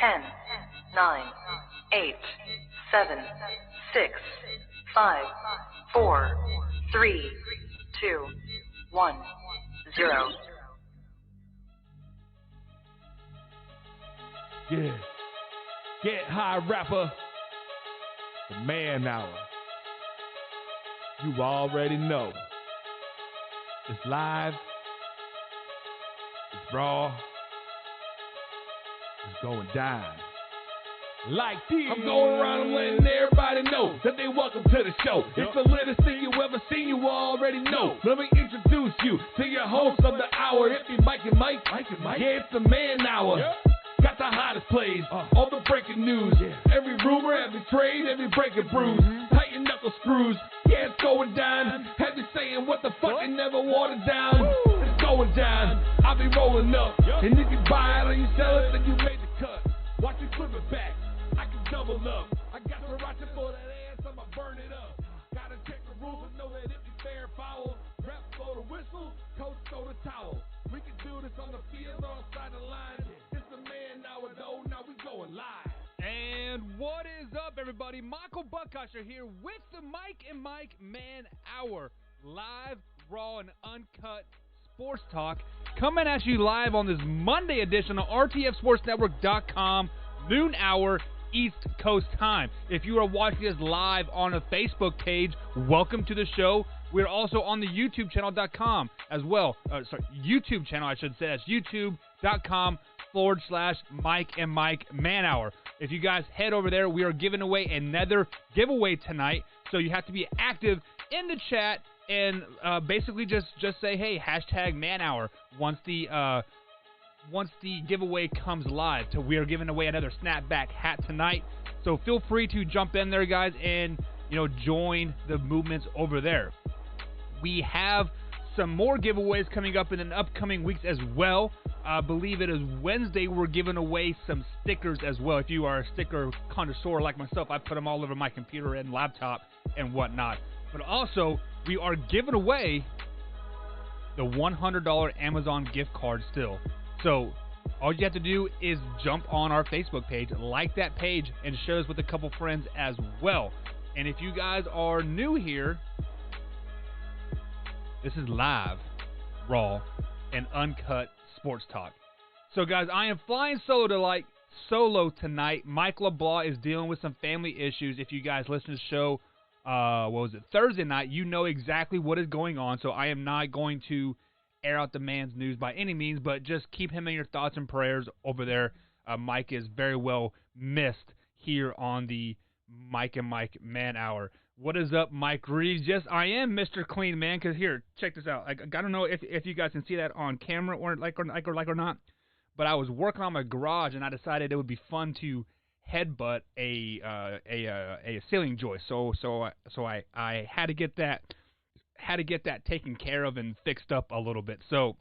10, 9, 8, 7, 6, 5, 4, 3, 2, 1, 0. Yeah. Get high, rapper. The Man Hour. You already know. It's live. It's raw. It's going down. Like this. I'm going around and letting everybody know that they welcome to the show. It's the latest thing you ever seen, you already know. Let me introduce you to your host of the hour. If you Mike and Mike. Yeah, it's the Man Hour. Got the hottest plays, all the breaking news. Every rumor, every trade, every breaking bruise. Tighten knuckle screws, yeah, it's going down. Have you saying what the fuck and never watered down? It's going down, I'll be rolling up. And if you buy it or you sell it, then you made the cut. Watch me flip it back, I can double up. I got sriracha for that ass, I'ma burn it up. Gotta check the rules and know that if you fair foul. Rep blow the whistle, coach throw the towel. We can do this on the field or outside the line. Now we going live. And what is up, everybody? Michael Buckosher here with the Mike and Mike Man Hour. Live, raw, and uncut sports talk. Coming at you live on this Monday edition of RTFSportsNetwork.com, noon hour, East Coast time. If you are watching us live on a Facebook page, welcome to the show. We're also on the YouTube channel.com as well. YouTube channel, I should say. That's youtube.com/Mike and Mike Man Hour. If you guys head over there, we are giving away another giveaway tonight. So you have to be active in the chat and basically just say, hey, hashtag Man Hour once the giveaway comes live. So we are giving away another snapback hat tonight. So feel free to jump in there, guys, and join the movements over there. We have some more giveaways coming up in the upcoming weeks as well. I believe it is Wednesday. We're giving away some stickers as well. If you are a sticker connoisseur like myself, I put them all over my computer and laptop and whatnot. But also, we are giving away the $100 Amazon gift card still. So all you have to do is jump on our Facebook page, like that page, and share us with a couple friends as well. And if you guys are new here, this is live, raw, and uncut sports talk. So, guys, I am flying solo tonight. Mike LeBlanc is dealing with some family issues. If you guys listen to the show, Thursday night, you know exactly what is going on. So I am not going to air out the man's news by any means, but just keep him in your thoughts and prayers over there. Mike is very well missed here on the Mike and Mike Man Hour. What is up, Mike Reeves? Yes, I am Mr. Clean Man. Cause here, check this out. I don't know if you guys can see that on camera or not, but I was working on my garage and I decided it would be fun to headbutt a ceiling joist. So I had to get that taken care of and fixed up a little bit. So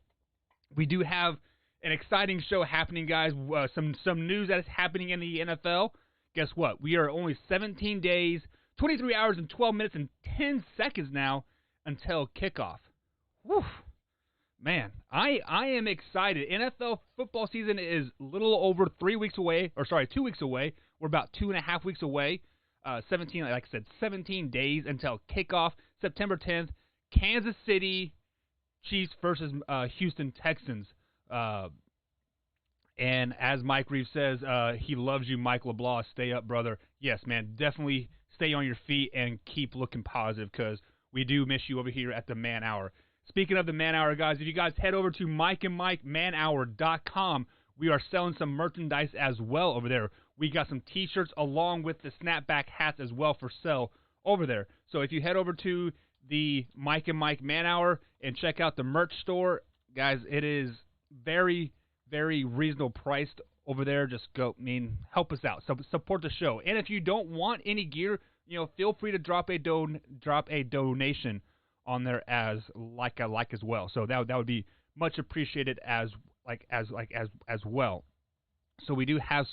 we do have an exciting show happening, guys. Some news that is happening in the NFL. Guess what? We are only 17 days. 23 hours and 12 minutes and 10 seconds now until kickoff. Whew. Man, I am excited. NFL football season is a little over 2 weeks away. We're about 2.5 weeks away. 17 days until kickoff. September 10th, Kansas City Chiefs versus Houston Texans. And as Mike Reeves says, he loves you, Mike LeBlanc. Stay up, brother. Yes, man, definitely stay on your feet and keep looking positive because we do miss you over here at the Man Hour. Speaking of the Man Hour, guys, if you guys head over to mikeandmikemanhour.com, we are selling some merchandise as well over there. We got some T-shirts along with the snapback hats as well for sale over there. So if you head over to the Mike and Mike Man Hour and check out the merch store, guys, it is very, very reasonable priced over there. Just go, help us out. Support the show. And if you don't want any gear, feel free to drop a donation on there as well. So that would be much appreciated as well. So we do have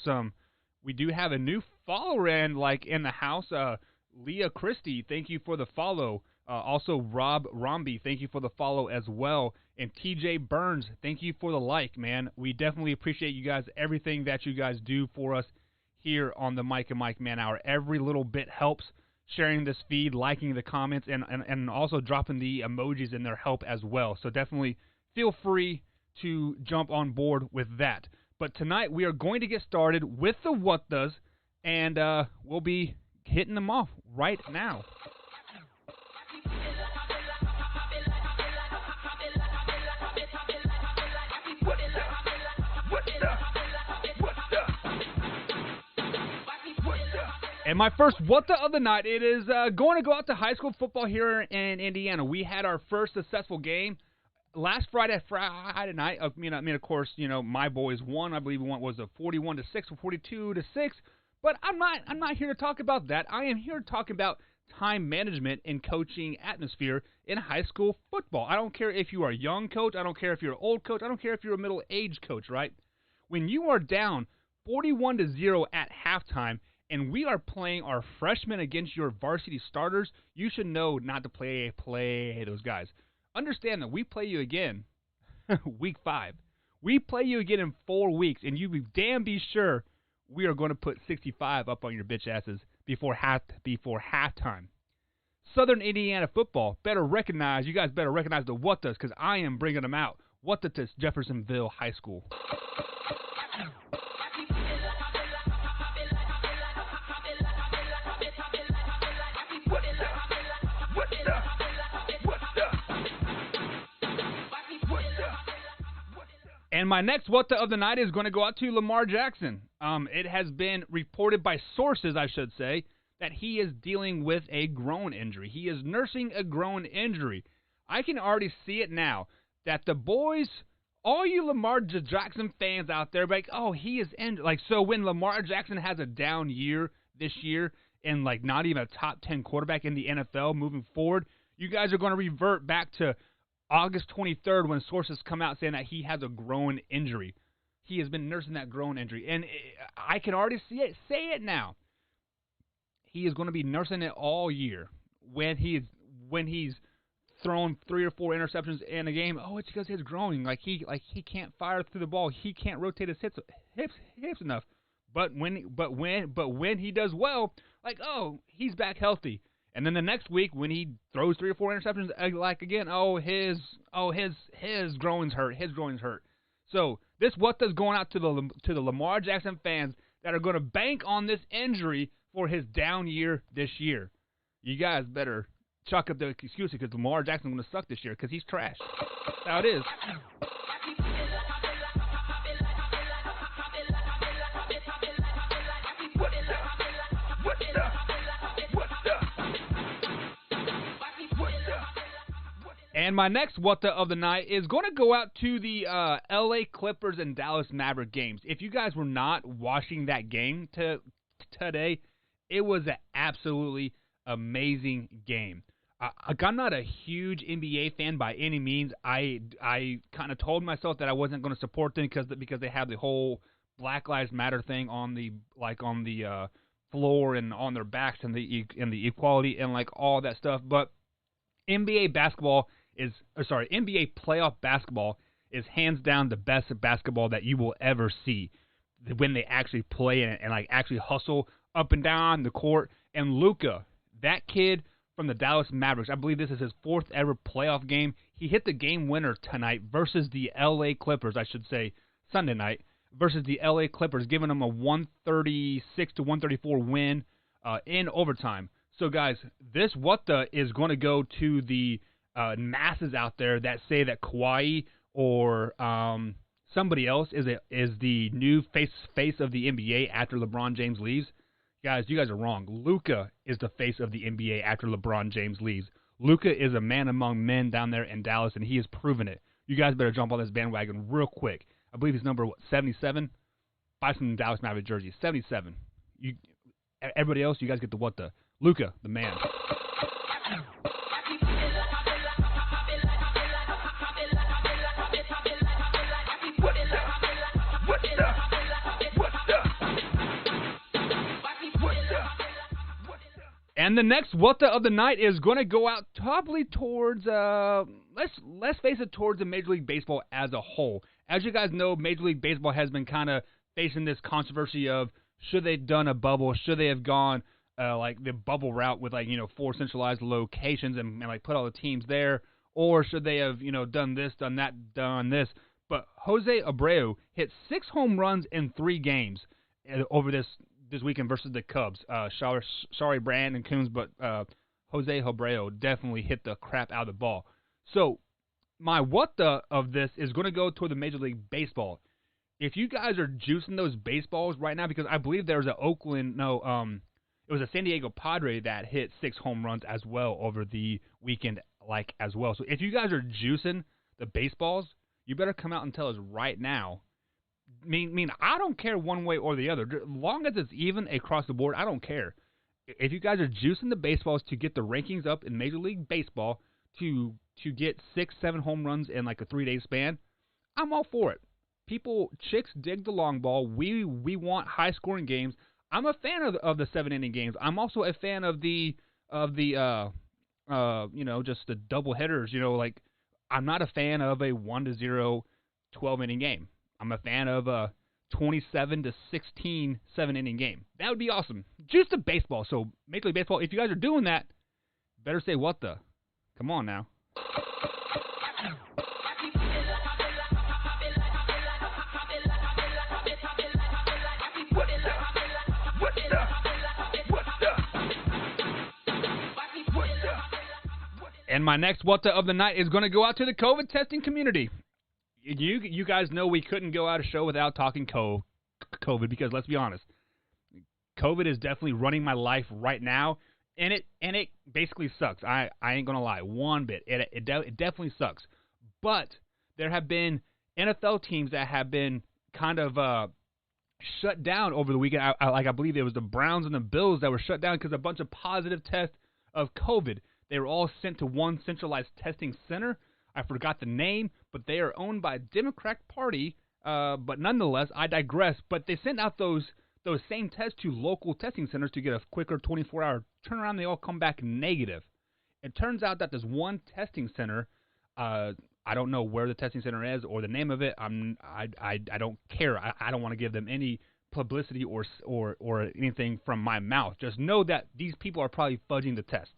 a new follower in the house. Leah Christie, thank you for the follow. Also, Rob Romby, thank you for the follow as well. And TJ Burns, thank you for the like, man. We definitely appreciate you guys, everything that you guys do for us here on the Mike and Mike Man Hour. Every little bit helps. Sharing this feed, liking the comments, and also dropping the emojis in there help as well. So definitely feel free to jump on board with that. But tonight we are going to get started with the What Does, and we'll be hitting them off right now. And my first What The of the night, it is going to go out to high school football here in Indiana. We had our first successful game last Friday night. I mean, of course, you know, my boys won. I believe we won, was a 41-6 or 42-6. But I'm not here to talk about that. I am here to talk about time management and coaching atmosphere in high school football. I don't care if you are a young coach. I don't care if you're an old coach. I don't care if you're a middle-aged coach, right? When you are down 41-0 at halftime, and we are playing our freshmen against your varsity starters, you should know not to play those guys. Understand that we play you again week 5. We play you again in 4 weeks, and you be sure we are going to put 65 up on your bitch asses before halftime. Southern Indiana football, you guys better recognize the What Does, because I am bringing them out. What Does Jeffersonville High School. And my next What The of the night is going to go out to Lamar Jackson. It has been reported by sources, I should say, that he is dealing with a groin injury. He is nursing a groin injury. I can already see it now, that the boys, all you Lamar Jackson fans out there, like, oh, he is injured. Like, so when Lamar Jackson has a down year this year and, like, not even a top 10 quarterback in the NFL moving forward, you guys are going to revert back to August 23rd when sources come out saying that he has a groin injury. He has been nursing that groin injury. And I can already say it now. He is going to be nursing it all year. When he's thrown 3 or 4 interceptions in a game, oh, it's because his groin. Like he can't fire through the ball. He can't rotate his hips enough. But when he does well, like, oh, he's back healthy. And then the next week, when he throws 3 or 4 interceptions, like again, his groin's hurt. His groin's hurt. So this What Does going out to the Lamar Jackson fans that are going to bank on this injury for his down year this year. You guys better chalk up the excuses because Lamar Jackson's going to suck this year because he's trash. That's how it is. And my next What The of the night is going to go out to the LA Clippers and Dallas Maverick games. If you guys were not watching that game today, it was an absolutely amazing game. I'm not a huge NBA fan by any means. I kind of told myself that I wasn't going to support them because they have the whole Black Lives Matter thing on the floor and on their backs and the equality and like all that stuff. But NBA playoff basketball is hands down the best basketball that you will ever see when they actually play and like actually hustle up and down the court. And Luka, that kid from the Dallas Mavericks, I believe this is his 4th ever playoff game. He hit the game winner tonight versus the LA Clippers, I should say, Sunday night, versus the LA Clippers, giving them a 136-134 win in overtime. So, guys, this What The is going to go to the masses out there that say that Kawhi or somebody else is the new face of the NBA after LeBron James leaves. Guys, you guys are wrong. Luka is the face of the NBA after LeBron James leaves. Luka is a man among men down there in Dallas, and he has proven it. You guys better jump on this bandwagon real quick. I believe his number, 77? Buy some Dallas Maverick jerseys. 77. Everybody else, you guys get the What The. Luka, the man. And the next what the of the night is going to go out probably towards let's face it, towards the Major League Baseball as a whole. As you guys know, Major League Baseball has been kind of facing this controversy of should they have done a bubble, should they have gone like the bubble route with 4 centralized locations and like put all the teams there, or should they have done this, done that, done this. But Jose Abreu hit 6 home runs in 3 games over this weekend versus the Cubs. Sorry, Brandon Coombs, but Jose Abreu definitely hit the crap out of the ball. So my what the of this is going to go toward the Major League Baseball. If you guys are juicing those baseballs right now, because I believe there was it was a San Diego Padre that hit 6 home runs as well over the weekend, as well. So if you guys are juicing the baseballs, you better come out and tell us right now. I don't care one way or the other. As long as it's even across the board, I don't care. If you guys are juicing the baseballs to get the rankings up in Major League Baseball to get 6-7 home runs in like a 3-day span, I'm all for it. Chicks dig the long ball. We want high-scoring games. I'm a fan of the 7-inning games. I'm also a fan of the just the double headers. I'm not a fan of a 1-0 12-inning game. I'm a fan of a 27-16 7-inning game. That would be awesome. Juice the baseball. So Major League Baseball, if you guys are doing that, better say what the. Come on now. And my next what the of the night is going to go out to the COVID testing community. You guys know we couldn't go out a show without talking COVID because let's be honest, COVID is definitely running my life right now, and it basically sucks. I ain't gonna lie one bit. It definitely sucks. But there have been NFL teams that have been kind of shut down over the weekend. I believe it was the Browns and the Bills that were shut down because a bunch of positive tests of COVID. They were all sent to one centralized testing center. I forgot the name, but they are owned by a Democrat Party. But nonetheless, I digress. But they sent out those same tests to local testing centers to get a quicker 24-hour turnaround. They all come back negative. It turns out that there's one testing center. I don't know where the testing center is or the name of it. I don't care. I don't want to give them any publicity or anything from my mouth. Just know that these people are probably fudging the test.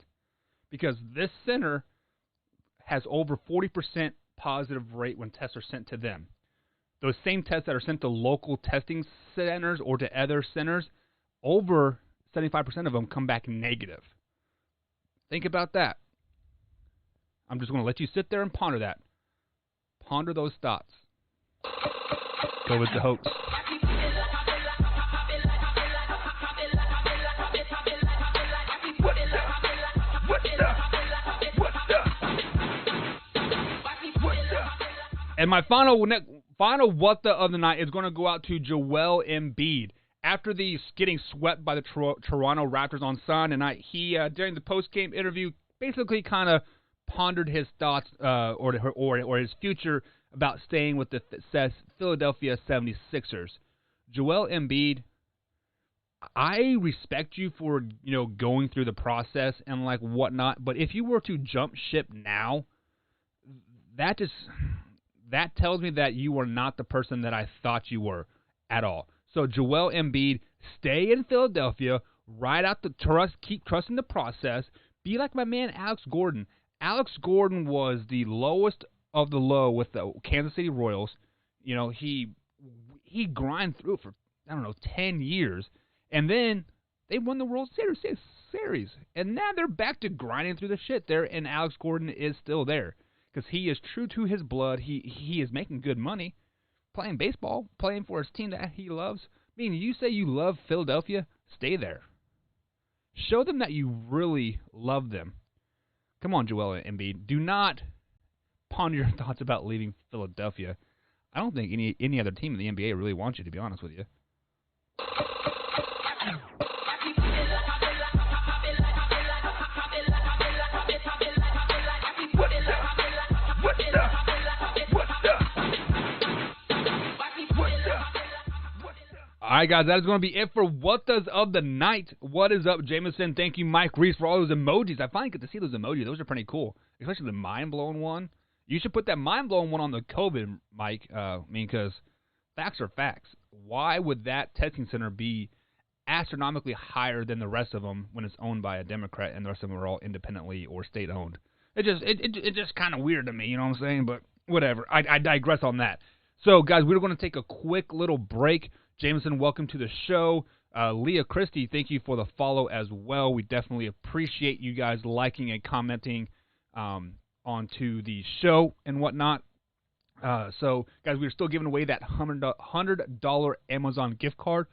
Because this center has over 40% positive rate when tests are sent to them. Those same tests that are sent to local testing centers or to other centers, over 75% of them come back negative. Think about that. I'm just going to let you sit there and ponder that. Ponder those thoughts. COVID's a hoax. And my final what the of the night is going to go out to Joel Embiid. After the getting swept by the Toronto Raptors on Sunday night, he during the post-game interview basically kind of pondered his thoughts or his future about staying with the Philadelphia 76ers. Joel Embiid, I respect you for going through the process and like whatnot, but if you were to jump ship now, that tells me that you are not the person that I thought you were at all. So Joel Embiid, stay in Philadelphia, ride out the trust, keep trusting the process, be like my man Alex Gordon. Alex Gordon was the lowest of the low with the Kansas City Royals. He grinded through for 10 years, and then they won the World Series, and now they're back to grinding through the shit there, and Alex Gordon is still there. Because he is true to his blood. He is making good money playing baseball, playing for his team that he loves. You say you love Philadelphia, stay there. Show them that you really love them. Come on, Joel Embiid. Do not ponder your thoughts about leaving Philadelphia. I don't think any other team in the NBA really wants you, to be honest with you. All right, guys, that is going to be it for What Does of the Night. What is up, Jameson? Thank you, Mike Reese, for all those emojis. I finally get to see those emojis. Those are pretty cool, especially the mind-blowing one. You should put that mind-blowing one on the COVID, Mike, because facts are facts. Why would that testing center be astronomically higher than the rest of them when it's owned by a Democrat and the rest of them are all independently or state-owned? It's just kind of weird to me, you know what I'm saying? But whatever. I digress on that. So, guys, we're going to take a quick little break. Jameson, welcome to the show. Leah Christie, thank you for the follow as well. We definitely appreciate you guys liking and commenting onto the show and whatnot. So, guys, we're still giving away that $100 Amazon gift card.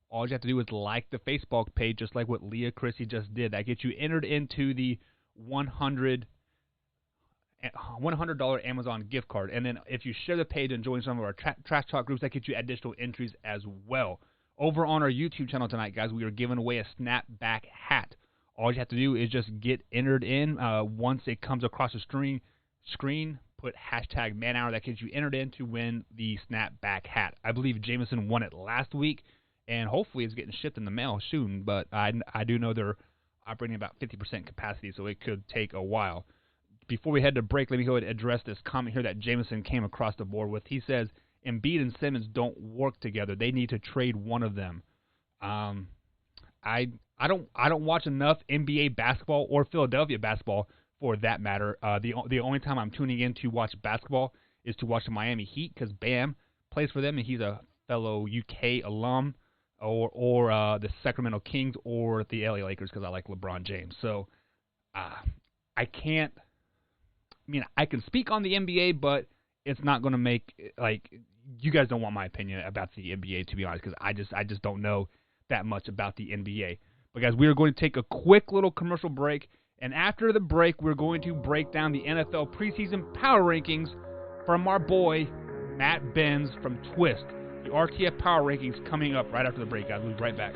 All you have to do is like the Facebook page, just like what Leah Christie just did. That gets you entered into the $100 Amazon gift card. And then if you share the page and join some of our Trash Talk groups, that gets you additional entries as well. Over on our YouTube channel tonight, guys, we are giving away a snapback hat. All you have to do is just get entered in. Once it comes across the screen, put hashtag ManHour. That gets you entered in to win the snapback hat. I believe Jameson won it last week, and hopefully it's getting shipped in the mail soon. But I do know they're operating about 50% capacity, so it could take a while. Before we head to break, let me go ahead and address this comment here that Jameson came across the board with. He says, Embiid and Simmons don't work together. They need to trade one of them. I don't watch enough NBA basketball or Philadelphia basketball for that matter. The only time I'm tuning in to watch basketball is to watch the Miami Heat because Bam plays for them and he's a fellow UK alum, or the Sacramento Kings or the LA Lakers because I like LeBron James. So I can't. I mean, I can speak on the NBA, but it's not going to make, like, you guys don't want my opinion about the NBA, to be honest, because I just don't know that much about the NBA. But, guys, we are going to take a quick little commercial break, and after the break, we're going to break down the NFL preseason power rankings from our boy, Matt Benz from Twist. The RTF power rankings coming up right after the break, guys. We'll be right back.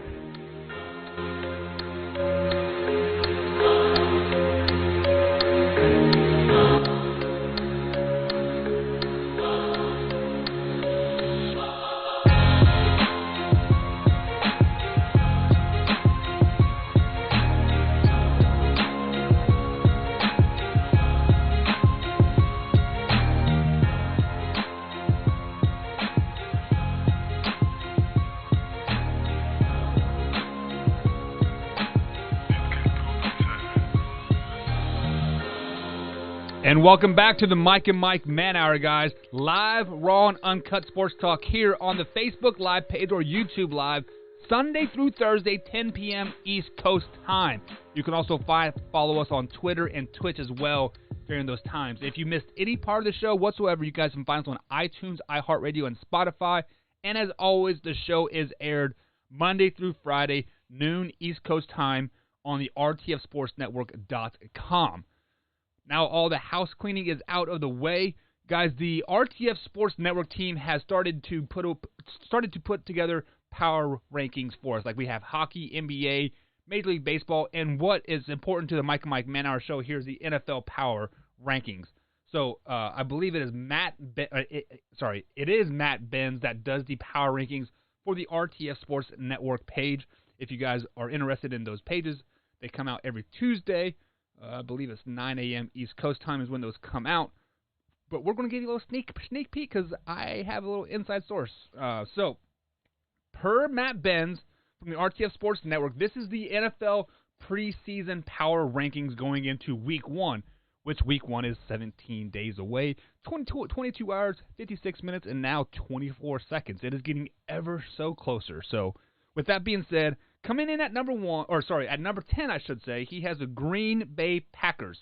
And welcome back to the Mike and Mike Man Hour, guys. Live, raw, and uncut sports talk here on the Facebook Live page or YouTube Live, Sunday through Thursday, 10 p.m. East Coast time. You can also follow us on Twitter and Twitch as well during those times. If you missed any part of the show whatsoever, you guys can find us on iTunes, iHeartRadio, and Spotify. And as always, the show is aired Monday through Friday, noon East Coast time on the RTFSportsNetwork.com. Now all the house cleaning is out of the way. Guys, the RTF Sports Network team has started to put together power rankings for us. Like we have hockey, NBA, Major League Baseball, and what is important to the Mike and Mike Man Hour show here is the NFL power rankings. So I believe it is Matt Benz that does the power rankings for the RTF Sports Network page. If you guys are interested in those pages, they come out every Tuesday. I believe it's 9 a.m. East Coast time is when those come out. But we're going to give you a little sneak peek because I have a little inside source. So, per Matt Benz from the RTF Sports Network, this is the NFL preseason power rankings going into Week 1, which Week 1 is 17 days away, 22 hours, 56 minutes, and now 24 seconds. It is getting ever so closer. So, with that being said, coming in at number 10, I should say, he has the Green Bay Packers.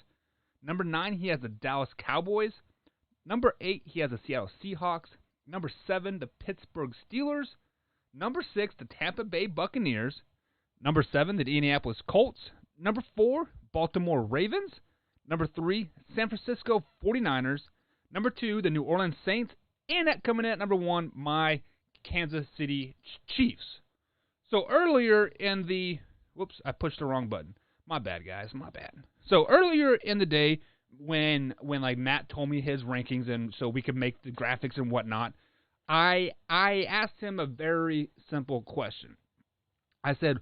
Number 9, he has the Dallas Cowboys. Number 8, he has the Seattle Seahawks. Number 7, the Pittsburgh Steelers. Number 6, the Tampa Bay Buccaneers. Number 7, the Indianapolis Colts. Number 4, Baltimore Ravens. Number 3, San Francisco 49ers. Number 2, the New Orleans Saints. And coming in at number 1, my Kansas City Chiefs. So earlier in the, whoops, I pushed the wrong button. My bad, guys, my bad. So earlier in the day, when like Matt told me his rankings, and so we could make the graphics and whatnot, I asked him a very simple question. I said,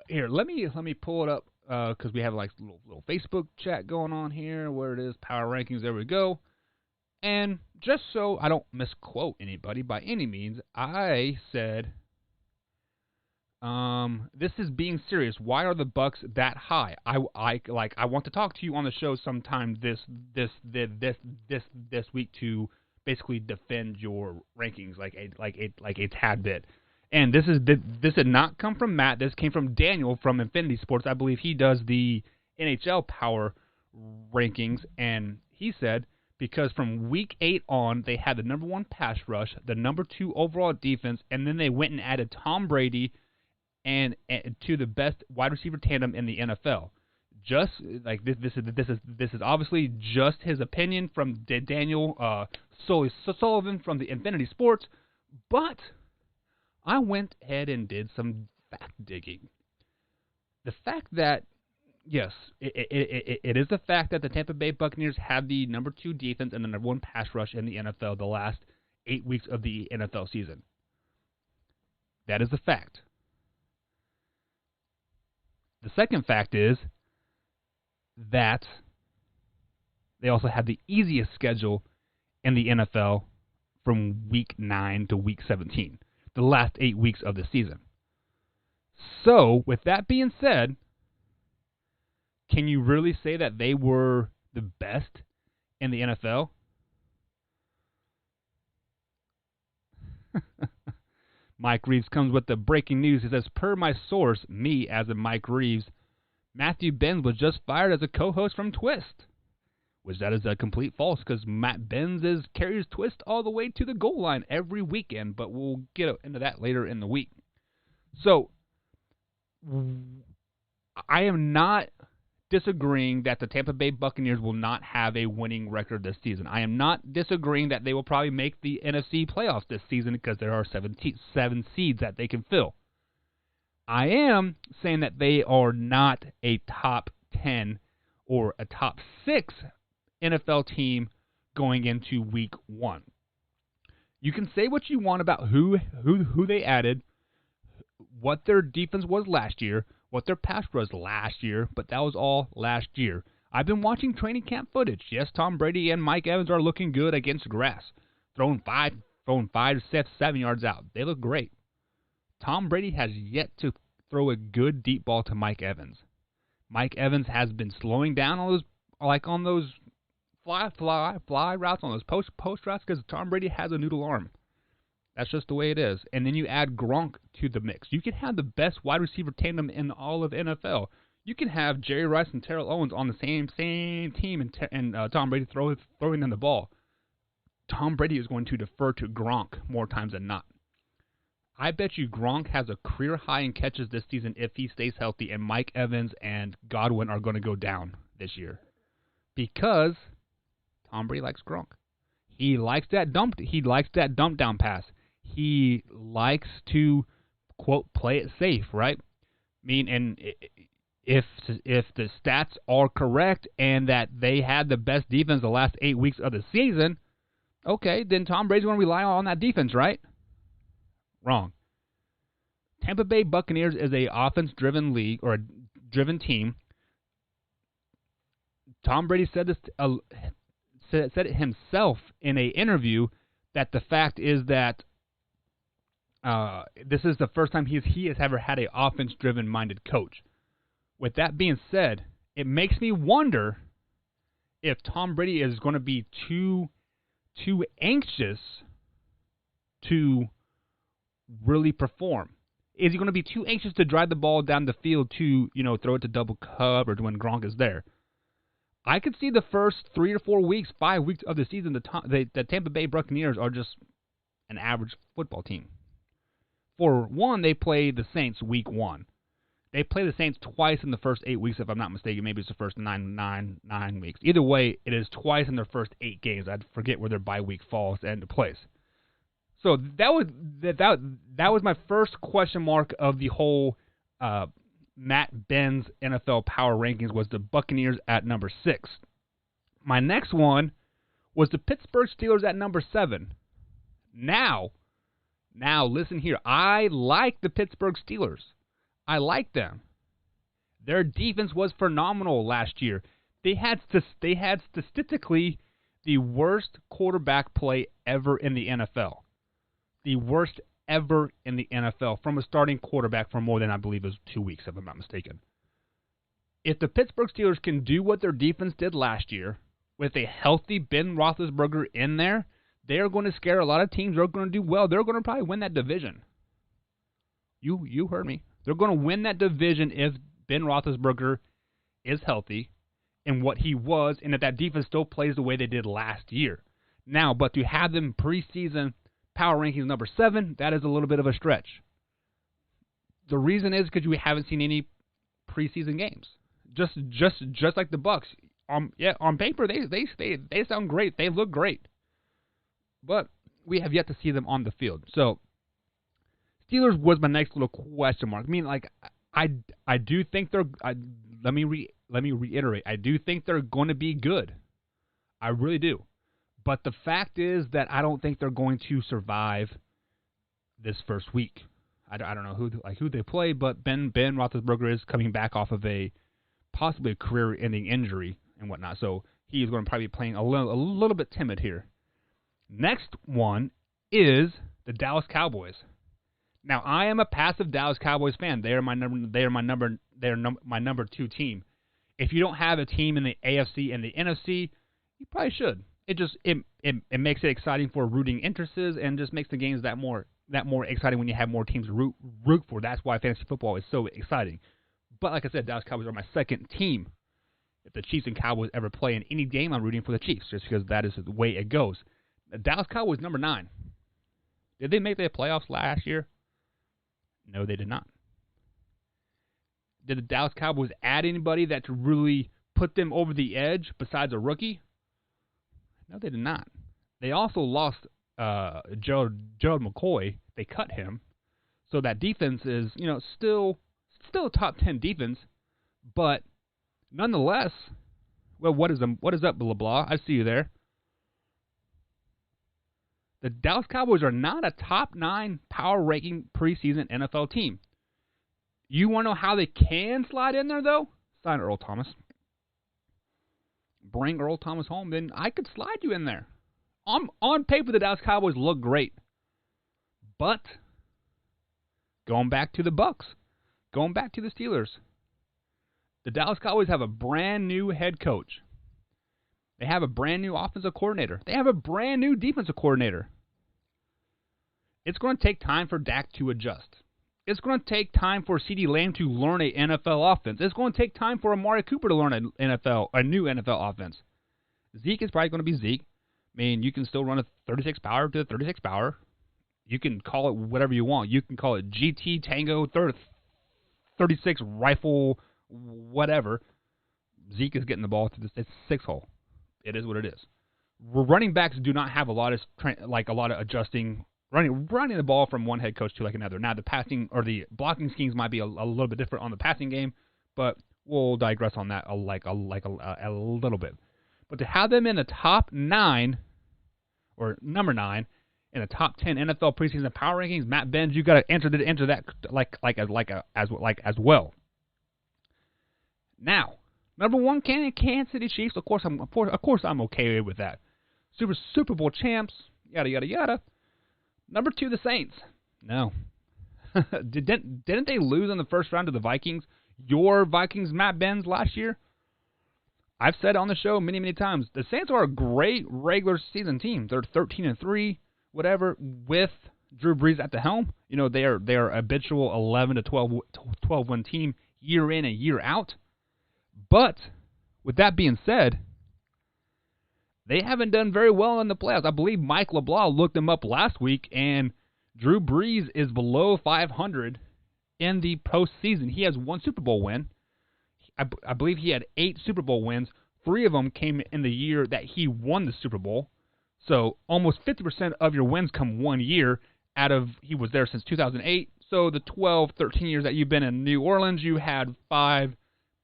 "Here, let me pull it up because we have like little Facebook chat going on here where it is power rankings. There we go." And just so I don't misquote anybody by any means, I said, "This is being serious. Why are the Bucks that high? I want to talk to you on the show sometime this week to basically defend your rankings like a tad bit." And this did not come from Matt. This came from Daniel from Infinity Sports. I believe he does the NHL power rankings, and he said because from week 8 on they had the number 1 pass rush, the number 2 overall defense, and then they went and added Tom Brady and to the best wide receiver tandem in the NFL. Just like this is obviously just his opinion from Daniel Sullivan from the Infinity Sports, but I went ahead and did some fact digging. The fact that yes, it is the fact that the Tampa Bay Buccaneers had the number 2 defense and the number 1 pass rush in the NFL the last 8 weeks of the NFL season. That is a fact. The second fact is that they also had the easiest schedule in the NFL from week 9 to week 17, the last 8 weeks of the season. So, with that being said, can you really say that they were the best in the NFL? Mike Reeves comes with the breaking news. He says, per my source, me as in Mike Reeves, Matthew Benz was just fired as a co-host from Twist. Which that is a complete false because Matt Benz carries Twist all the way to the goal line every weekend, but we'll get into that later in the week. So, I am not disagreeing that the Tampa Bay Buccaneers will not have a winning record this season. I am not disagreeing that they will probably make the NFC playoffs this season because there are 7 seeds that they can fill. I am saying that they are not a top 10 or a top 6 NFL team going into week 1. You can say what you want about who they added, what their defense was last year, what their pass was last year, but that was all last year. I've been watching training camp footage. Yes, Tom Brady and Mike Evans are looking good against grass, throwing 5 to 7 yards out. They look great. Tom Brady has yet to throw a good deep ball to Mike Evans. Mike Evans has been slowing down on those fly routes, on those post routes, because Tom Brady has a noodle arm. That's just the way it is. And then you add Gronk to the mix. You can have the best wide receiver tandem in all of NFL. You can have Jerry Rice and Terrell Owens on the same team and Tom Brady throwing them the ball. Tom Brady is going to defer to Gronk more times than not. I bet you Gronk has a career high in catches this season if he stays healthy, and Mike Evans and Godwin are going to go down this year. Because Tom Brady likes Gronk. He likes that dump down pass. He likes to, quote, play it safe, right? I mean, and if the stats are correct and that they had the best defense the last 8 weeks of the season, okay, then Tom Brady's going to rely on that defense, right? Wrong. Tampa Bay Buccaneers is a offense-driven league or a driven team. Tom Brady said it himself in an interview that the fact is that this is the first time he has ever had an offense-driven minded coach. With that being said, it makes me wonder if Tom Brady is going to be too anxious to really perform. Is he going to be too anxious to drive the ball down the field to, throw it to double coverage when Gronk is there? I could see the first 3 or 4 weeks, 5 weeks of the season, the Tampa Bay Buccaneers are just an average football team. For one, they play the Saints week 1. They play the Saints twice in the first 8 weeks, if I'm not mistaken. Maybe it's the first nine weeks. Either way, it is twice in their first 8 games. I forget where their bye week falls into place. So that was my first question mark of the whole Matt Benz NFL Power Rankings was the Buccaneers at number 6. My next one was the Pittsburgh Steelers at number 7. Now, Now, listen here. I like the Pittsburgh Steelers. I like them. Their defense was phenomenal last year. They had statistically the worst quarterback play ever in the NFL. The worst ever in the NFL from a starting quarterback for more than, I believe, it was 2 weeks, if I'm not mistaken. If the Pittsburgh Steelers can do what their defense did last year, with a healthy Ben Roethlisberger in there, they're going to scare a lot of teams. They're going to do well. They're going to probably win that division. You heard me. They're going to win that division if Ben Roethlisberger is healthy and what he was, and if that defense still plays the way they did last year. Now, but to have them preseason power rankings number 7, that is a little bit of a stretch. The reason is because we haven't seen any preseason games. Just like the Bucs. On paper they sound great. They look great. But we have yet to see them on the field. So Steelers was my next little question mark. I mean, like I do think they're. Let me reiterate. I do think they're going to be good. I really do. But the fact is that I don't think they're going to survive this first week. I don't know who they play, but Ben Roethlisberger is coming back off of possibly a career-ending injury and whatnot. So he is going to probably be playing a little bit timid here. Next one is the Dallas Cowboys. Now, I am a passive Dallas Cowboys fan. They are my number 2 team. If you don't have a team in the AFC and the NFC, you probably should. It makes it exciting for rooting interests and just makes the games that more exciting when you have more teams to root for. That's why fantasy football is so exciting. But like I said, Dallas Cowboys are my second team. If the Chiefs and Cowboys ever play in any game, I'm rooting for the Chiefs just because that is the way it goes. The Dallas Cowboys, number 9. Did they make the playoffs last year? No, they did not. Did the Dallas Cowboys add anybody that to really put them over the edge besides a rookie? No, they did not. They also lost Gerald McCoy. They cut him. So that defense is, still a top 10 defense, but nonetheless, well, what is up, blah, blah? I see you there. The Dallas Cowboys are not a top 9 power ranking preseason NFL team. You want to know how they can slide in there, though? Sign Earl Thomas. Bring Earl Thomas home, then I could slide you in there. On paper, the Dallas Cowboys look great. But going back to the Bucs, going back to the Steelers, the Dallas Cowboys have a brand new head coach. They have a brand new offensive coordinator. They have a brand new defensive coordinator. It's going to take time for Dak to adjust. It's going to take time for CeeDee Lamb to learn an NFL offense. It's going to take time for Amari Cooper to learn a new NFL offense. Zeke is probably going to be Zeke. I mean, you can still run a 36 power to 36 power. You can call it whatever you want. You can call it GT Tango 36 rifle whatever. Zeke is getting the ball to the 6 hole. It is what it is. Running backs do not have a lot of adjusting. Running the ball from one head coach to another. Now the passing or the blocking schemes might be a little bit different on the passing game, but we'll digress on that a little bit. But to have them in the top 9 or number 9 in the top 10 NFL preseason power rankings, Matt Benz, you got to enter that as well. Now, number 1, Kansas City Chiefs. Of course, I'm okay with that. Super Bowl champs. Yada yada yada. Number 2, the Saints. No. Didn't they lose in the first round to the Vikings? Your Vikings, Matt Benz, last year? I've said on the show many, many times, the Saints are a great regular season team. They're 13-3, whatever, with Drew Brees at the helm. They are habitual 11 to 12 win team year in and year out. But with that being said, they haven't done very well in the playoffs. I believe Mike LeBlanc looked them up last week, and Drew Brees is below 500 in the postseason. He has 1 Super Bowl win. I believe he had 8 Super Bowl wins. 3 of them came in the year that he won the Super Bowl. So almost 50% of your wins come 1 year he was there since 2008. So the 12, 13 years that you've been in New Orleans, you had 5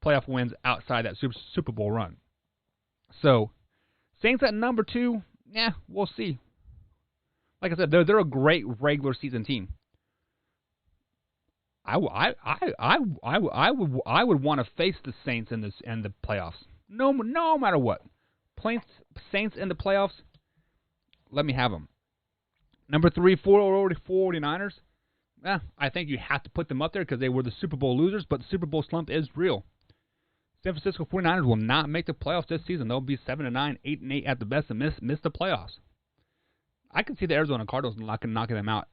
playoff wins outside that Super Bowl run. So Saints at number 2, we'll see. Like I said, they're a great regular season team. I would want to face the Saints in the playoffs. No matter what. Saints in the playoffs, let me have them. Number 3, 49ers. I think you have to put them up there because they were the Super Bowl losers, but the Super Bowl slump is real. San Francisco 49ers will not make the playoffs this season. They'll be 7-9, 8-8 at the best, and miss the playoffs. I can see the Arizona Cardinals knocking them out.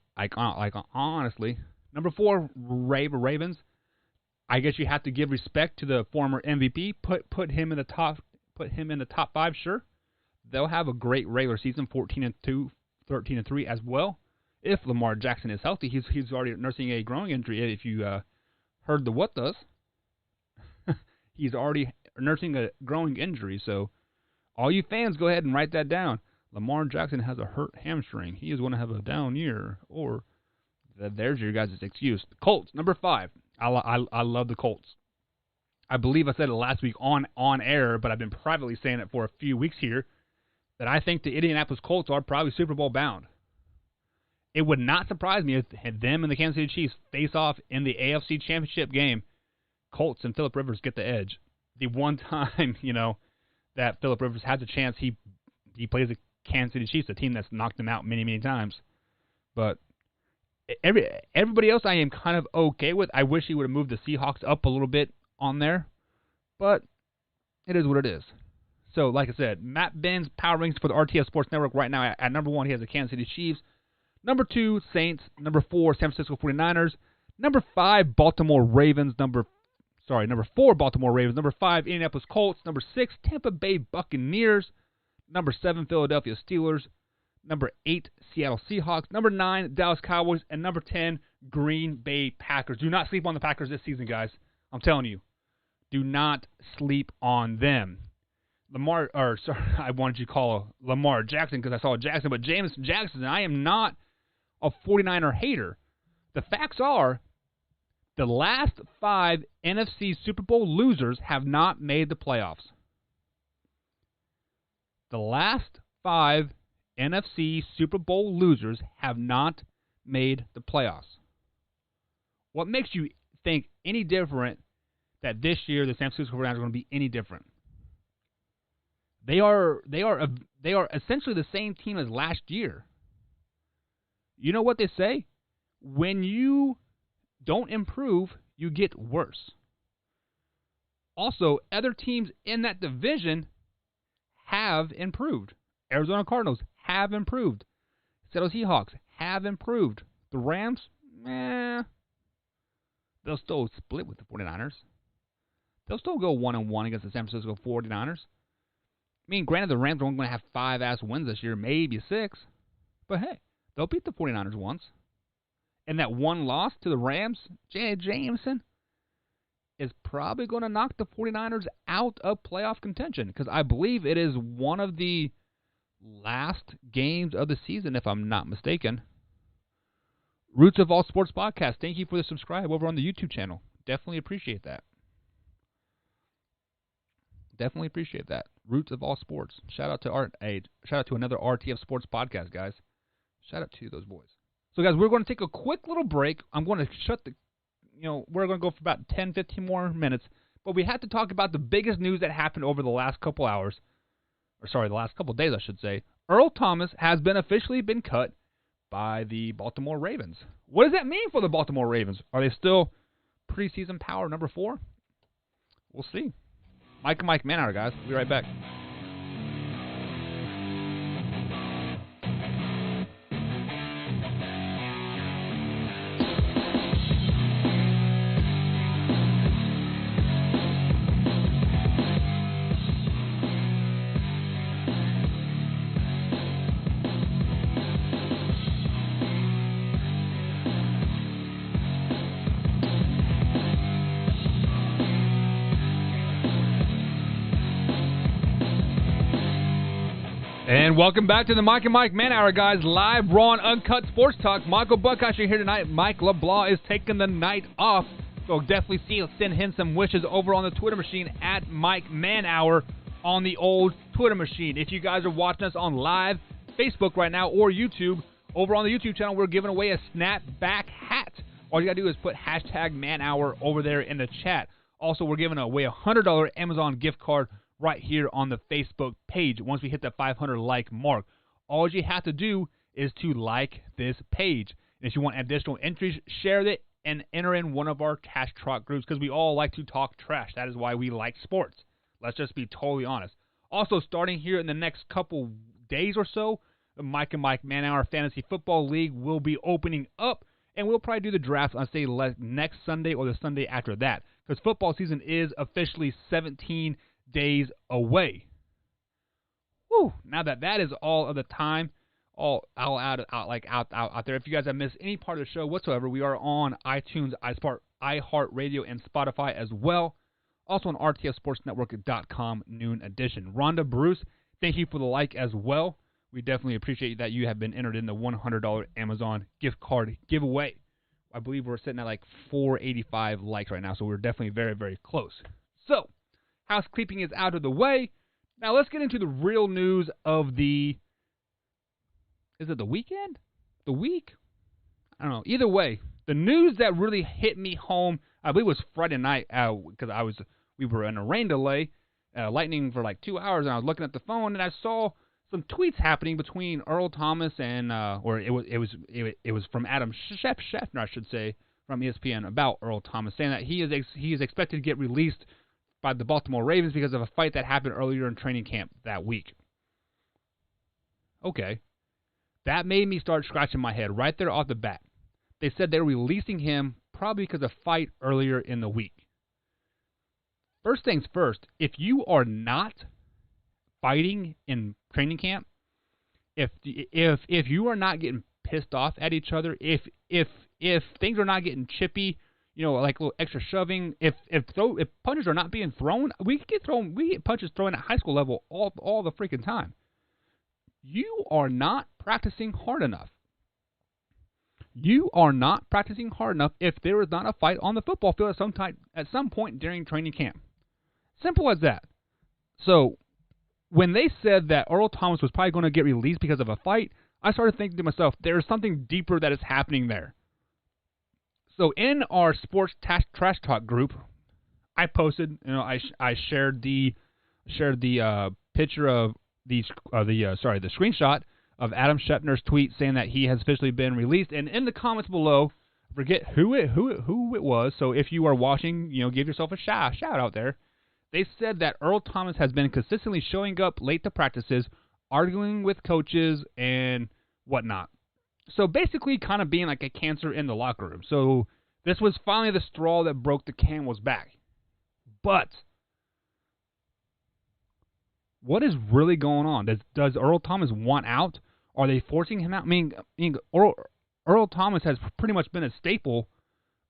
Honestly. Number 4, Ravens. I guess you have to give respect to the former MVP. Put him in the top. Put him in the top 5. Sure, they'll have a great regular season, 14-2, 13-3 as well. If Lamar Jackson is healthy, he's already nursing a growing injury. If you heard the what does, he's already nursing a growing injury. So, all you fans, go ahead and write that down. Lamar Jackson has a hurt hamstring. He is going to have a down year. Or there's your guys' excuse. Colts, number 5. I love the Colts. I believe I said it last week on air, but I've been privately saying it for a few weeks here, that I think the Indianapolis Colts are probably Super Bowl bound. It would not surprise me if them and the Kansas City Chiefs face off in the AFC Championship game. Colts and Phillip Rivers get the edge. The one time, that Phillip Rivers has a chance, he plays the Kansas City Chiefs, a team that's knocked them out many, many times. But everybody else I am kind of okay with. I wish he would have moved the Seahawks up a little bit on there, but it is what it is. So, like I said, Matt Ben's power rankings for the RTS Sports Network right now at number 1, he has the Kansas City Chiefs. Number 2, Saints. Number 4, San Francisco 49ers. Number 5, Baltimore Ravens. Number 4, Baltimore Ravens. Number 5, Indianapolis Colts. Number 6, Tampa Bay Buccaneers. Number 7, Philadelphia Steelers. Number 8, Seattle Seahawks. Number 9, Dallas Cowboys. And number 10, Green Bay Packers. Do not sleep on the Packers this season, guys. I'm telling you. Do not sleep on them. I wanted you to call Lamar Jackson because I saw Jackson, but James Jackson, I am not a 49er hater. The facts are, the last 5 NFC Super Bowl losers have not made the playoffs. The last 5 NFC Super Bowl losers have not made the playoffs. What makes you think any different that this year the San Francisco 49ers are going to be any different? They are essentially the same team as last year. You know what they say? When you don't improve, you get worse. Also, other teams in that division have improved. Arizona Cardinals have improved. Seattle Seahawks have improved. The Rams, they'll still split with the 49ers. They'll still go 1-1 against the San Francisco 49ers. I mean, granted, the Rams are only going to have 5 wins this year, maybe 6. But hey, they'll beat the 49ers once. And that one loss to the Rams, Jameson, is probably going to knock the 49ers out of playoff contention. Because I believe it is one of the last games of the season, if I'm not mistaken. Roots of All Sports Podcast, thank you for the subscribe over on the YouTube channel. Definitely appreciate that. Definitely appreciate that. Roots of All Sports. Shout out to another RTF Sports podcast, guys. Shout out to those boys. So, guys, we're going to take a quick little break. I'm going to we're going to go for about 10, 15 more minutes. But we have to talk about the biggest news that happened over the last couple hours. The last couple days, I should say. Earl Thomas has officially been cut by the Baltimore Ravens. What does that mean for the Baltimore Ravens? Are they still preseason power number 4? We'll see. Mike and Mike Manhour, guys. We'll be right back. And welcome back to the Mike and Mike Man-Hour, guys. Live, raw, and uncut sports talk. Michael Buckhouse here tonight. Mike LeBlanc is taking the night off. So definitely send him some wishes over on the Twitter machine at Mike Man-Hour on the old Twitter machine. If you guys are watching us on live Facebook right now or YouTube, Over on the YouTube channel, we're giving away a snapback hat. All you got to do is put hashtag ManHour over there in the chat. Also, we're giving away a $100 Amazon gift card right here on the Facebook page once we hit the 500 like mark. All you have to do is to like this page. And if you want additional entries, share it and enter in one of our Trash Talk groups because we all like to talk trash. That is why we like sports. Let's just be totally honest. Also, starting here in the next couple days or so, the Mike and Mike ManHour Fantasy Football League will be opening up, and we'll probably do the draft on, say, next Sunday or the Sunday after that because football season is officially 17 days away. Whew, now that is all of the time, all out there. If you guys have missed any part of the show whatsoever, we are on iTunes, iHeartRadio, and Spotify as well. Also on rtfsportsnetwork.com noon edition. Rhonda Bruce, thank you for the like as well. We definitely appreciate that you have been entered in the $100 Amazon gift card giveaway. I believe we're sitting at like 485 likes right now, so we're definitely very, very close. So, housekeeping is out of the way. Now let's get into the real news of the... Is it the weekend? The week? I don't know. Either way, the news that really hit me home, I believe it was Friday night because we were in a rain delay, lightning for like 2 hours, and I was looking at the phone and I saw some tweets happening between Earl Thomas and it was from Adam Schefter, I should say, from ESPN about Earl Thomas, saying that he is expected to get released by the Baltimore Ravens because of a fight that happened earlier in training camp that week. Okay. That made me start scratching my head right there off the bat. They said they were releasing him probably because of a fight earlier in the week. First things first, if you are not fighting in training camp, if you are not getting pissed off at each other, if things are not getting chippy, like a little extra shoving, if punches are not being thrown, we get punches thrown at high school level all the freaking time. You are not practicing hard enough. You are not practicing hard enough if there is not a fight on the football field at some point during training camp. Simple as that. So, when they said that Earl Thomas was probably going to get released because of a fight, I started thinking to myself, there is something deeper that is happening there. So, in our sports trash talk group, I posted, I shared the picture of the screenshot of Adam Schefter's tweet saying that he has officially been released, and in the comments below, forget who it was. So if you are watching, give yourself a shout out there. They said that Earl Thomas has been consistently showing up late to practices, arguing with coaches and whatnot. So basically, kind of being like a cancer in the locker room. So this was finally the straw that broke the camel's back. But what is really going on? Does Earl Thomas want out? Are they forcing him out? I mean Earl Thomas has pretty much been a staple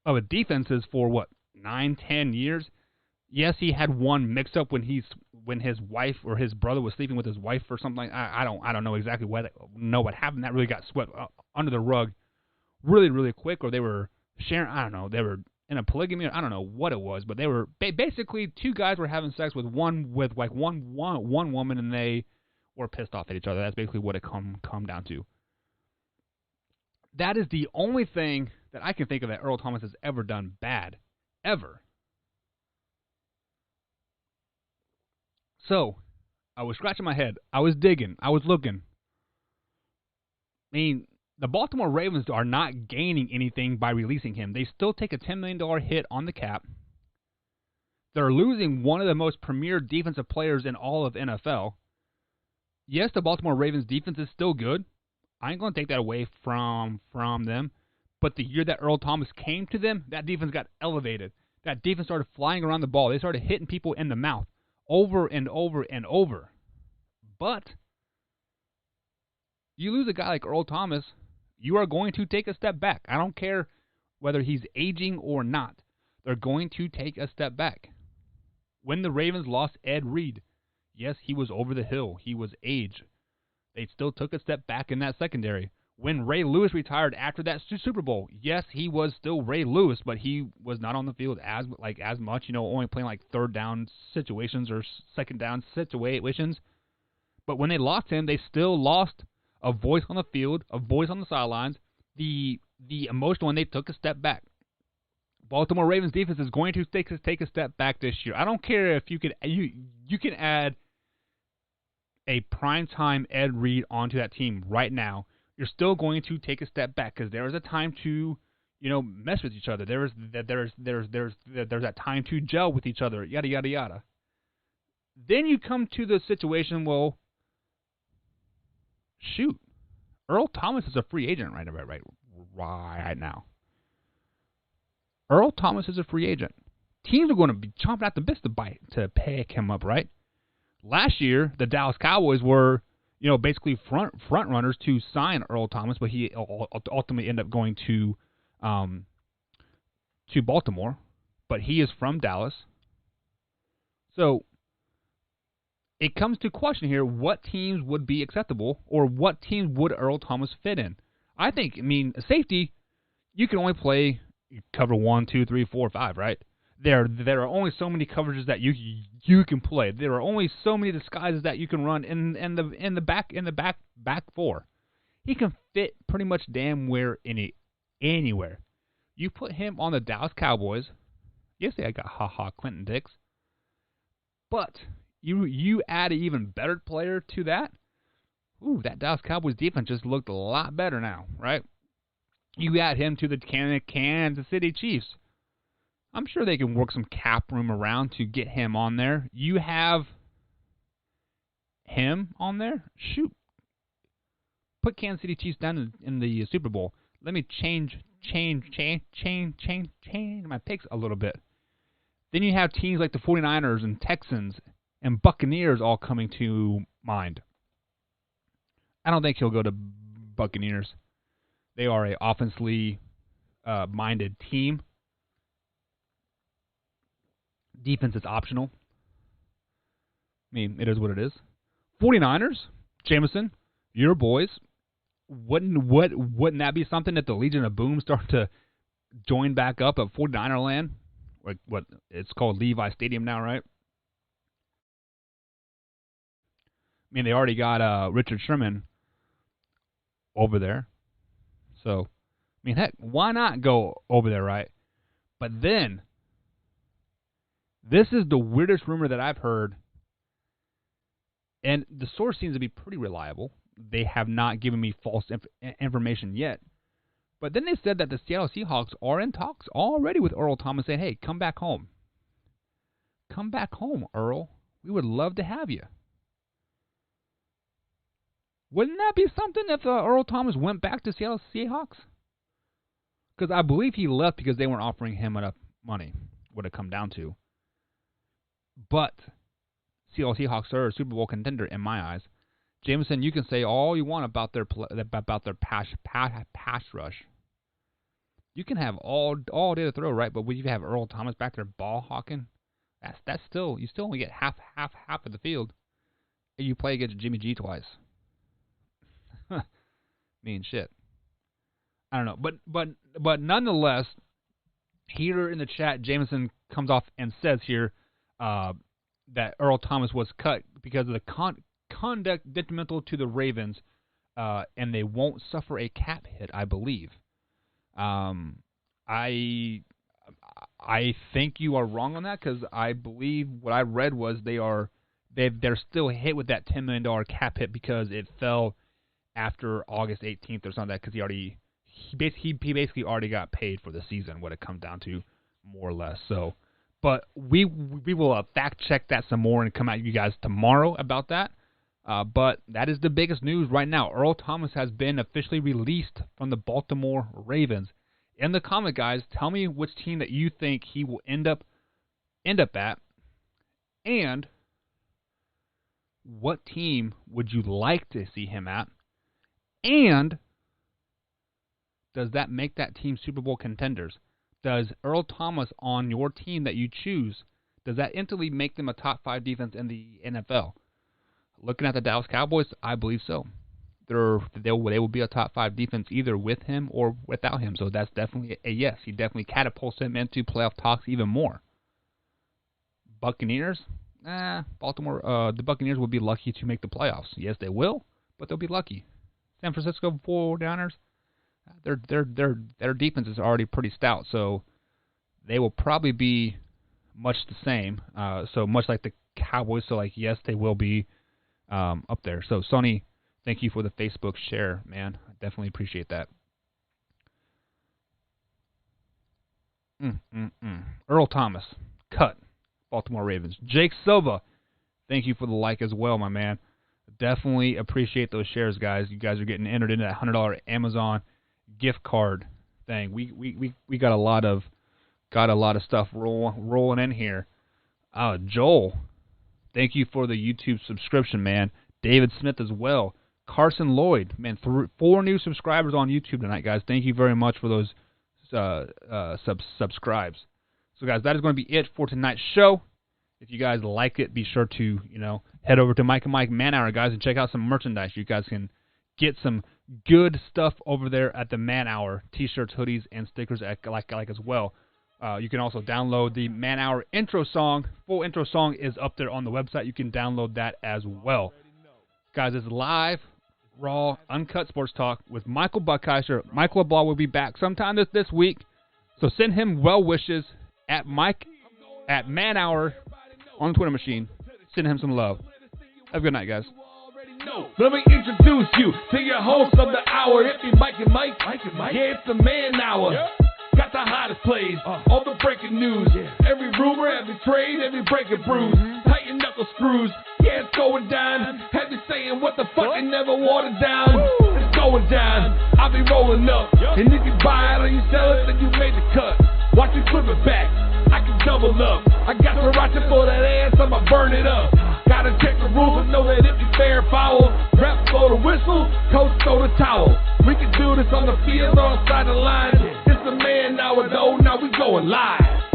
of a defenses for 9-10 years. Yes, he had one mix-up when his wife or his brother was sleeping with his wife or something like that. I don't know exactly what happened. That really got swept under the rug really, really quick, or they were sharing. I don't know. They were in a polygamy. I don't know what it was, but they were basically two guys were having sex with one woman, and they were pissed off at each other. That's basically what it come down to. That is the only thing that I can think of that Earl Thomas has ever done bad, ever. So, I was scratching my head. I was digging. I was looking. I mean, the Baltimore Ravens are not gaining anything by releasing him. They still take a $10 million hit on the cap. They're losing one of the most premier defensive players in all of NFL. Yes, the Baltimore Ravens defense is still good. I ain't going to take that away from them. But the year that Earl Thomas came to them, that defense got elevated. That defense started flying around the ball. They started hitting people in the mouth over and over and over. But you lose a guy like Earl Thomas, you are going to take a step back. I don't care whether he's aging or not. They're going to take a step back. When the Ravens lost Ed Reed, yes, he was over the hill. He was aged. They still took a step back in that secondary. When Ray Lewis retired after that Super Bowl, yes, he was still Ray Lewis, but he was not on the field as much, only playing like third down situations or second down situations. But when they lost him, they still lost a voice on the field, a voice on the sidelines. The emotional, and they took a step back. Baltimore Ravens defense is going to take a step back this year. I don't care if you can add a primetime Ed Reed onto that team right now. You're still going to take a step back because there is a time to, mess with each other. There's that time to gel with each other. Yada yada yada. Then you come to the situation. Well, shoot, Earl Thomas is a free agent right now. Earl Thomas is a free agent. Teams are going to be chomping at the bit to pick him up, right? Last year, the Dallas Cowboys were, basically front runners to sign Earl Thomas, but he ultimately ended up going to Baltimore. But he is from Dallas. So it comes to question here, what teams would be acceptable, or what teams would Earl Thomas fit in? A safety, you can only play cover 1, 2, 3, 4, 5, right? There are only so many coverages that you can play. There are only so many disguises that you can run in the back four. He can fit pretty much damn where anywhere. You put him on the Dallas Cowboys. Yes, I got Clinton Dix. But you add an even better player to that. Ooh, that Dallas Cowboys defense just looked a lot better now, right? You add him to the Kansas City Chiefs. I'm sure they can work some cap room around to get him on there. You have him on there? Shoot. Put Kansas City Chiefs down in the Super Bowl. Let me change my picks a little bit. Then you have teams like the 49ers and Texans and Buccaneers all coming to mind. I don't think he'll go to Buccaneers. They are a offensively minded team. Defense is optional. It is what it is. 49ers, Jameson, your boys. Wouldn't that be something that the Legion of Boom start to join back up at 49er land? Like what it's called Levi Stadium now, right? They already got Richard Sherman over there. So, heck, why not go over there, right? But then, this is the weirdest rumor that I've heard, and the source seems to be pretty reliable. They have not given me false information yet. But then they said that the Seattle Seahawks are in talks already with Earl Thomas, saying, hey, come back home. Come back home, Earl. We would love to have you. Wouldn't that be something if Earl Thomas went back to Seattle Seahawks? Because I believe he left because they weren't offering him enough money, would it come down to. But Seattle Seahawks are a Super Bowl contender in my eyes. Jameson, you can say all you want about their pass rush. You can have all day to throw, right? But when you have Earl Thomas back there ball hawking, that's still, you still only get half of the field. And you play against Jimmy G twice. Shit. I don't know, but nonetheless, here in the chat, Jameson comes off and says here that Earl Thomas was cut because of the conduct detrimental to the Ravens, and they won't suffer a cap hit, I believe. I think you are wrong on that because I believe what I read was they're still hit with that $10 million cap hit because it fell after August 18th or something, because he basically already got paid for the season, what it comes down to, more or less. So, but we will fact check that some more and come at you guys tomorrow about that. But that is the biggest news right now. Earl Thomas has been officially released from the Baltimore Ravens. In the comment, guys, tell me which team that you think he will end up at, and what team would you like to see him at, and does that make that team Super Bowl contenders? Does Earl Thomas on your team that you choose, does that instantly make them a top 5 defense in the NFL? Looking at the Dallas Cowboys, I believe so. They will be a top 5 defense either with him or without him. So that's definitely a yes. He definitely catapults them into playoff talks even more. Buccaneers, Baltimore. The Buccaneers will be lucky to make the playoffs. Yes, they will, but they'll be lucky. San Francisco 49ers, their defense is already pretty stout, so they will probably be much the same. So much like the Cowboys, so like yes, they will be up there. So Sonny, thank you for the Facebook share, man. I definitely appreciate that. Earl Thomas, cut. Baltimore Ravens. Jake Silva, thank you for the like as well, my man. Definitely appreciate those shares, guys. You guys are getting entered into that $100 Amazon gift card thing. We got a lot of stuff rolling in here. Joel, thank you for the YouTube subscription, man. David Smith as well. Carson Lloyd, man, 4 new subscribers on YouTube tonight, guys. Thank you very much for those subscribes. So, guys, that is going to be it for tonight's show. If you guys like it, be sure to, head over to Mike and Mike Man Hour, guys, and check out some merchandise. You guys can get some good stuff over there at the Man Hour. T-shirts, hoodies, and stickers like as well. You can also download the Man Hour intro song. Full intro song is up there on the website. You can download that as well. Guys, it's live, raw, uncut sports talk with Michael Buckheiser. Michael LeBlanc will be back sometime this week. So send him well wishes at Mike at Man Hour on the Twitter machine. Send him some love. Have a good night, guys. Let me introduce you to your host of the hour. If you Mike and Mike. Yeah, it's the Man Hour. Got the hottest plays, all the breaking news. Every rumor, every trade, every breaking bruise. Tighten knuckle screws, yeah, it's going down. Have you saying what the fuck and never watered down? It's going down, I'll be rolling up. And if you buy it or you sell it, then you made the cut. Watch me flip it back, I can double up. I got Sriracha for that ass, I'ma burn it up. Gotta check the rules and know that if you fair or foul, ref blow the whistle, coach throw the towel. We can do this on the field or outside the line. It's the Man Hour though, now we going live.